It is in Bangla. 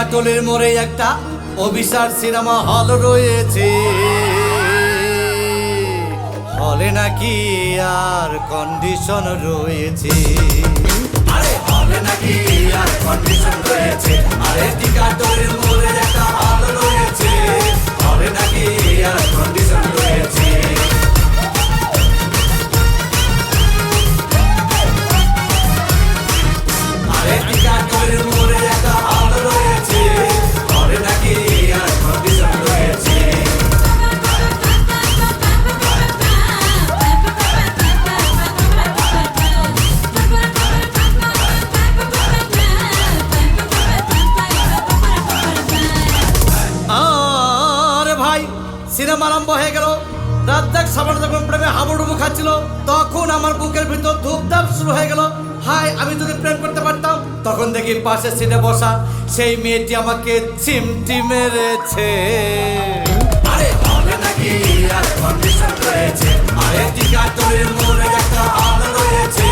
টিকাটলের মোড়ে একটা অভিসার সিনেমা হল রয়েছে, হলে নাকি আর কন্ডিশন রয়েছে। আরে হলে নাকি আর কন্ডিশন রয়েছে, আরে টিকাটলের মোড়ে একটা হল রয়েছে, হলে নাকি আর কন্ডিশন রয়েছে। আরে টিকাটলের মোড়ে একটা হল রয়েছে, হলে নাকি আর কন্ডিশন রয়েছে। সিনেমা আরম্ভ হয়ে গেল। রাজ্জাক সাবান যখন প্রেমে হাবুডুবু খাচ্ছিল, তখন আমার বুকের ভিতর ধূপধাপ শুরু হয়ে গেল। হাই, আমি যদি প্রেম করতে পারতাম। তখন দেখি পাশের সিটে বসা সেই মেয়েটি আমাকে চিমটি মেরেছে। আরে হলে নাকি আর কন্ডিশন রয়েছে, আরে টিকাটলের মোড়ে একটা হল রয়েছে,